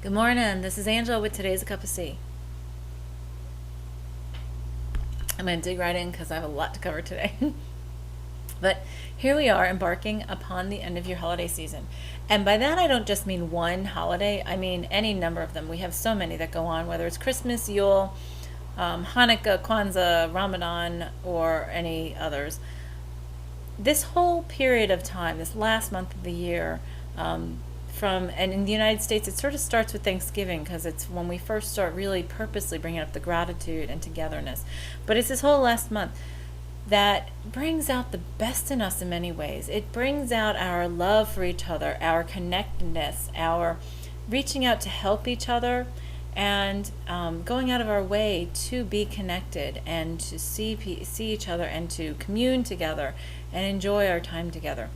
Good morning. This is Angela with today's A Cup of Tea. I'm going to dig right in because I have a lot to cover today. But here we are embarking upon the end of your holiday season. And by that, I don't just mean one holiday, I mean any number of them. We have so many that go on, whether it's Christmas, Yule, Hanukkah, Kwanzaa, Ramadan, or any others. This whole period of time, this last month of the year, and in the United States, it sort of starts with Thanksgiving because it's when we first start really purposely bringing up the gratitude and togetherness. But it's this whole last month that brings out the best in us in many ways. It brings out our love for each other, our connectedness, our reaching out to help each other, and going out of our way to be connected and to see each other and to commune together and enjoy our time together.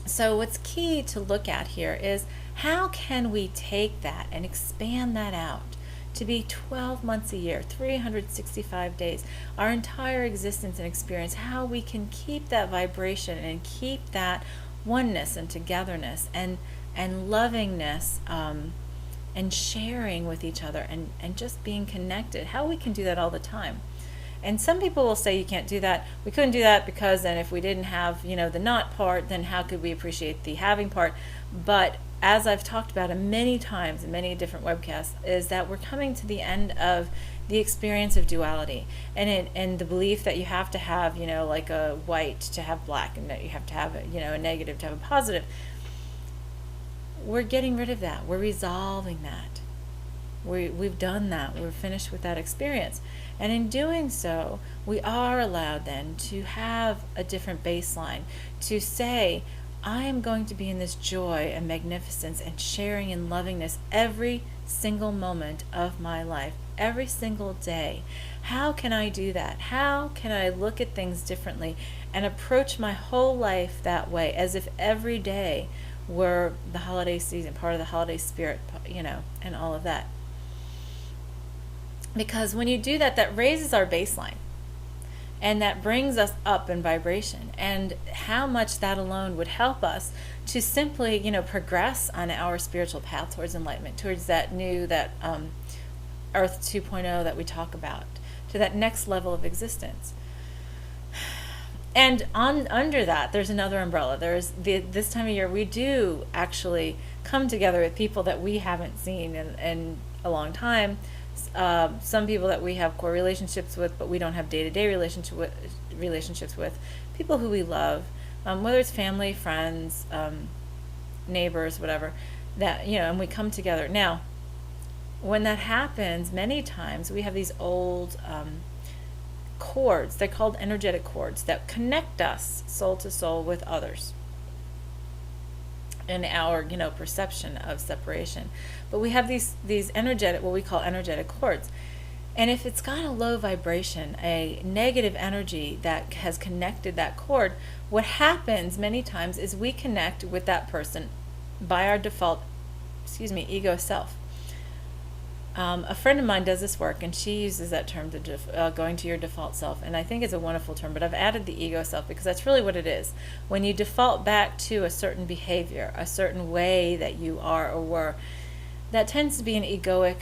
So what's key to look at here is how can we take that and expand that out to be 12 months a year, 365 days, our entire existence and experience, how we can keep that vibration and keep that oneness and togetherness and lovingness, and sharing with each other and just being connected, how we can do that all the time. And some people will say you can't do that. We couldn't do that because then if we didn't have, the not part, then how could we appreciate the having part? But as I've talked about it many times in many different webcasts, is that we're coming to the end of the experience of duality and the belief that you have to have, like a white to have black, and that you have to have, a negative to have a positive. We're getting rid of that. We're resolving that. We've done that. We're finished with that experience. And in doing so, we are allowed then to have a different baseline, to say, I am going to be in this joy and magnificence and sharing and lovingness every single moment of my life, every single day. How can I do that? How can I look at things differently and approach my whole life that way, as if every day were the holiday season, part of the holiday spirit, and all of that? Because when you do that, that raises our baseline and that brings us up in vibration, and how much that alone would help us to simply, progress on our spiritual path towards enlightenment, towards that Earth 2.0 that we talk about, to that next level of existence. And under that, there's another umbrella. There's this time of year, we do actually come together with people that we haven't seen in a long time. Some people that we have core relationships with, but we don't have day-to-day relationships with. People who we love, whether it's family, friends, neighbors, whatever. That and we come together. Now, when that happens, many times we have these old cords. They're called energetic cords that connect us soul to soul with others in our perception of separation. But we have these energetic, what we call energetic cords, and if it's got a low vibration, a negative energy that has connected that cord, what happens many times is we connect with that person by our default ego self. A friend of mine does this work, and she uses that term, going to your default self, and I think it's a wonderful term, but I've added the ego self because that's really what it is. When you default back to a certain behavior, a certain way that you are or were, that tends to be an egoic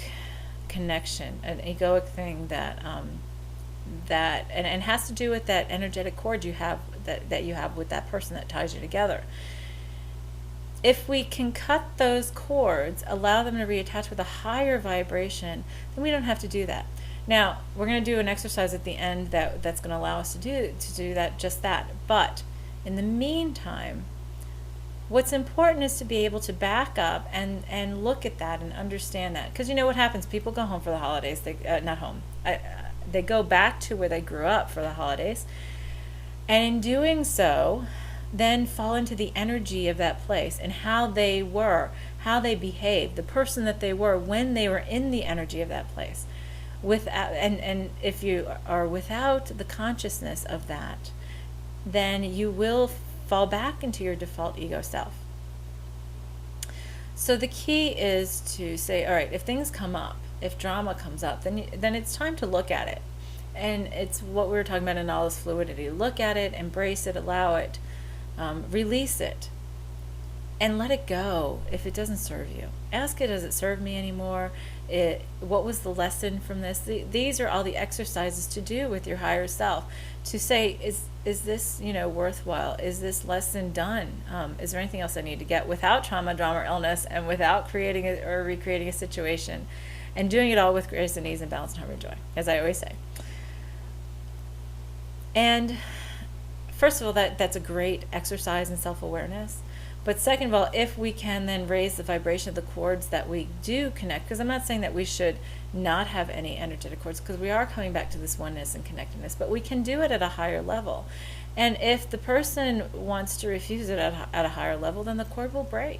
connection, an egoic thing that has to do with that energetic cord you have, that you have with that person that ties you together. If we can cut those cords, allow them to reattach with a higher vibration, then we don't have to do that. Now, we're going to do an exercise at the end that's going to allow us to do that, just that. But in the meantime, what's important is to be able to back up and look at that and understand that. Because what happens? People go home for the holidays. They go back to where they grew up for the holidays. And in doing so, then fall into the energy of that place and how they were, how they behaved, the person that they were when they were in the energy of that place. And if you are without the consciousness of that, then you will fall back into your default ego self. So the key is to say, all right, if things come up, if drama comes up, then it's time to look at it. And it's what we were talking about in all this fluidity. Look at it, embrace it, allow it, release it. and let it go if it doesn't serve you. Ask it, does it serve me anymore? What was the lesson from this? These are all the exercises to do with your higher self, to say, is this, worthwhile? Is this lesson done? Is there anything else I need to get without trauma, drama, or illness, and without creating or recreating a situation, and doing it all with grace and ease and balance and harmony and joy, as I always say. And first of all, that's a great exercise in self-awareness. But second of all, if we can then raise the vibration of the cords that we do connect, because I'm not saying that we should not have any energetic cords, because we are coming back to this oneness and connectedness, but we can do it at a higher level. And if the person wants to refuse it at a higher level, then the cord will break.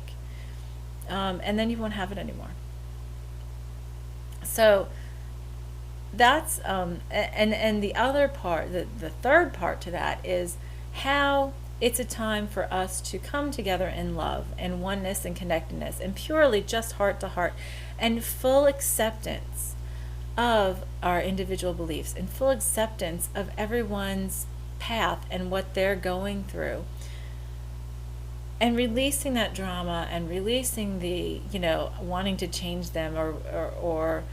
And then you won't have it anymore. So that's, and the other part, the third part to that is how it's a time for us to come together in love and oneness and connectedness and purely just heart to heart and full acceptance of our individual beliefs and full acceptance of everyone's path and what they're going through, and releasing that drama and releasing the, wanting to change them or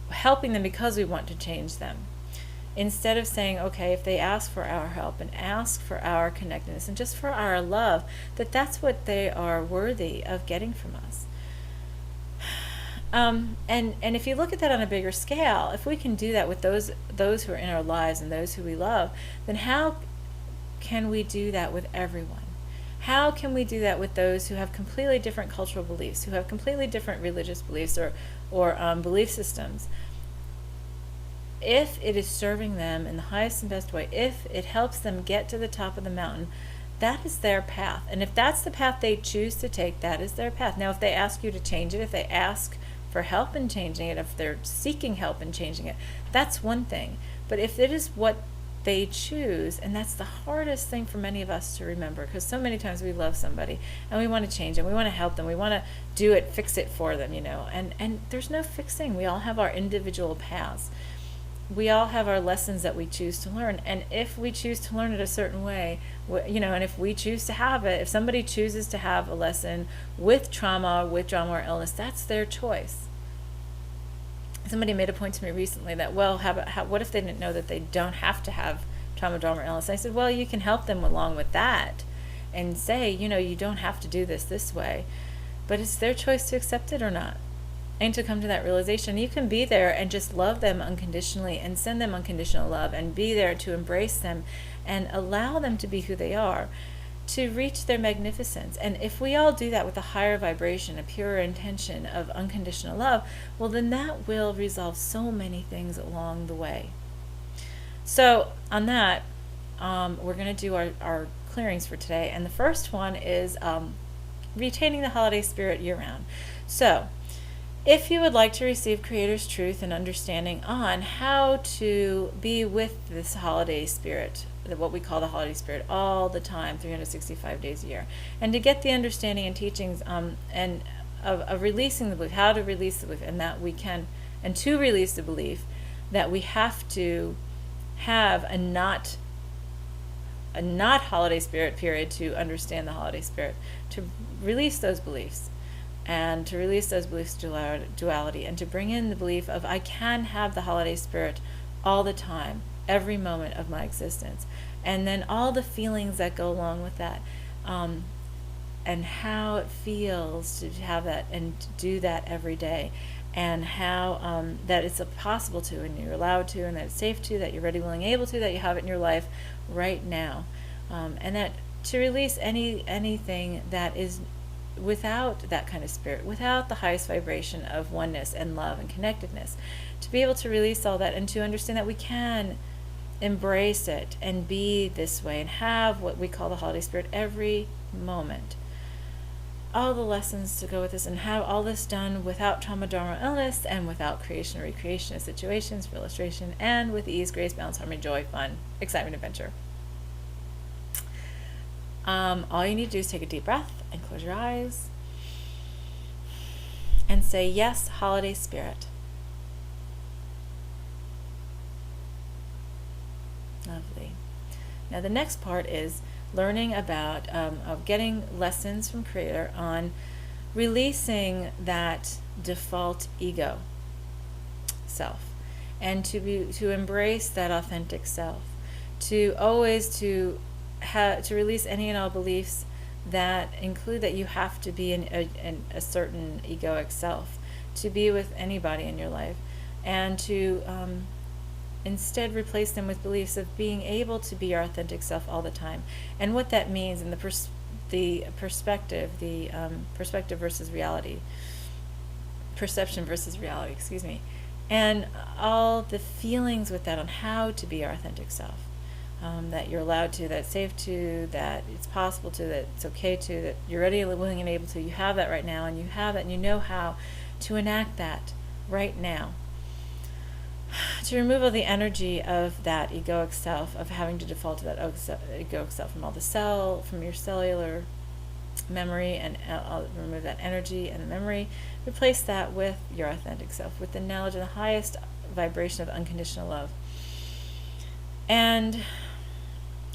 helping them because we want to change them. Instead of saying, okay, if they ask for our help and ask for our connectedness and just for our love, that's what they are worthy of getting from us. And if you look at that on a bigger scale, if we can do that with those who are in our lives and those who we love, then how can we do that with everyone? How can we do that with those who have completely different cultural beliefs, who have completely different religious beliefs or belief systems? If it is serving them in the highest and best way, if it helps them get to the top of the mountain, that is their path. And if that's the path they choose to take, that is their path. Now, if they ask you to change it, if they ask for help in changing it, if they're seeking help in changing it, that's one thing. But if it is what they choose, and that's the hardest thing for many of us to remember, because so many times we love somebody and we want to change them, we want to help them, we want to do it, fix it for them, and there's no fixing. We all have our individual paths. We all have our lessons that we choose to learn, and if we choose to learn it a certain way, and if we choose to have it, if somebody chooses to have a lesson with trauma or illness, that's their choice. Somebody made a point to me recently that, what if they didn't know that they don't have to have trauma, drama, or illness? I said, well, you can help them along with that and say, you don't have to do this way, but it's their choice to accept it or not. And to come to that realization, you can be there and just love them unconditionally and send them unconditional love and be there to embrace them and allow them to be who they are, to reach their magnificence. And if we all do that with a higher vibration, a purer intention of unconditional love, well, then that will resolve so many things along the way. So on that, we're going to do our clearings for today. And the first one is retaining the holiday spirit year-round. So if you would like to receive Creator's truth and understanding on how to be with this holiday spirit, what we call the holiday spirit, all the time, 365 days a year, and to get the understanding and teachings and of releasing the belief, how to release the belief, and that we can, and to release the belief that we have to have a not holiday spirit period to understand the holiday spirit, to release those beliefs. And to release those beliefs duality, and to bring in the belief of I can have the holiday spirit all the time, every moment of my existence, and then all the feelings that go along with that, and how it feels to have that and to do that every day, and how that it's possible to, and you're allowed to, and that it's safe to, that you're ready, willing, able to, that you have it in your life right now, and that to release anything that is without that kind of spirit, without the highest vibration of oneness and love and connectedness, to be able to release all that and to understand that we can embrace it and be this way and have what we call the holiday spirit every moment. All the lessons to go with this, and have all this done without trauma, drama, illness, and without creation or recreation of situations for illustration, and with ease, grace, balance, harmony, joy, fun, excitement, adventure. All you need to do is take a deep breath and close your eyes and say, yes, holiday spirit. Lovely. Now the next part is learning about, of getting lessons from Creator on releasing that default ego self, and to embrace that authentic self, to always to release any and all beliefs that include that you have to be in a certain egoic self to be with anybody in your life, and to instead replace them with beliefs of being able to be your authentic self all the time. And what that means in the perspective, perspective versus reality, perception versus reality, excuse me, and all the feelings with that on how to be our authentic self. That you're allowed to, that it's safe to, that it's possible to, that it's okay to, that you're ready, willing, and able to. You have that right now, and you have it, and you know how to enact that right now. To remove all the energy of that egoic self, of having to default to that egoic self from from your cellular memory, and I'll remove that energy and the memory. Replace that with your authentic self, with the knowledge of the highest vibration of unconditional love. And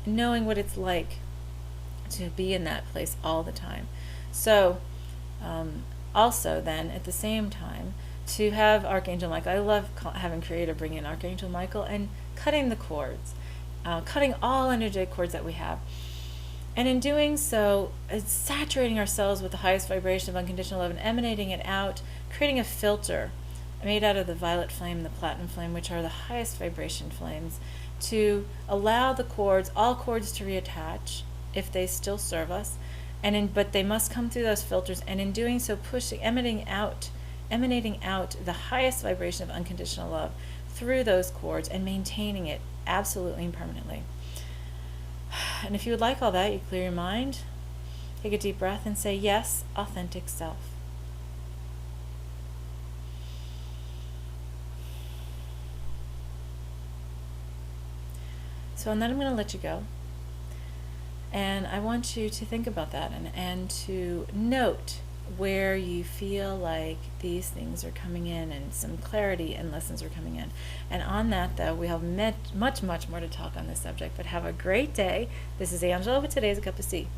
knowing what it's like to be in that place all the time. So, also then, at the same time, to have Archangel Michael. I love having Creator bring in Archangel Michael and cutting the cords, cutting all energetic cords that we have. And in doing so, it's saturating ourselves with the highest vibration of unconditional love and emanating it out, creating a filter made out of the violet flame and the platinum flame, which are the highest vibration flames, to allow the cords, all cords, to reattach if they still serve us, but they must come through those filters, and in doing so, emanating out the highest vibration of unconditional love through those cords and maintaining it absolutely and permanently. And if you would like all that, you clear your mind, take a deep breath, and say, yes, authentic self. So and then I'm going to let you go. And I want you to think about that and to note where you feel like these things are coming in and some clarity and lessons are coming in. And on that, though, we have much more to talk on this subject. But have a great day. This is Angela with Today's A Cup of Tea.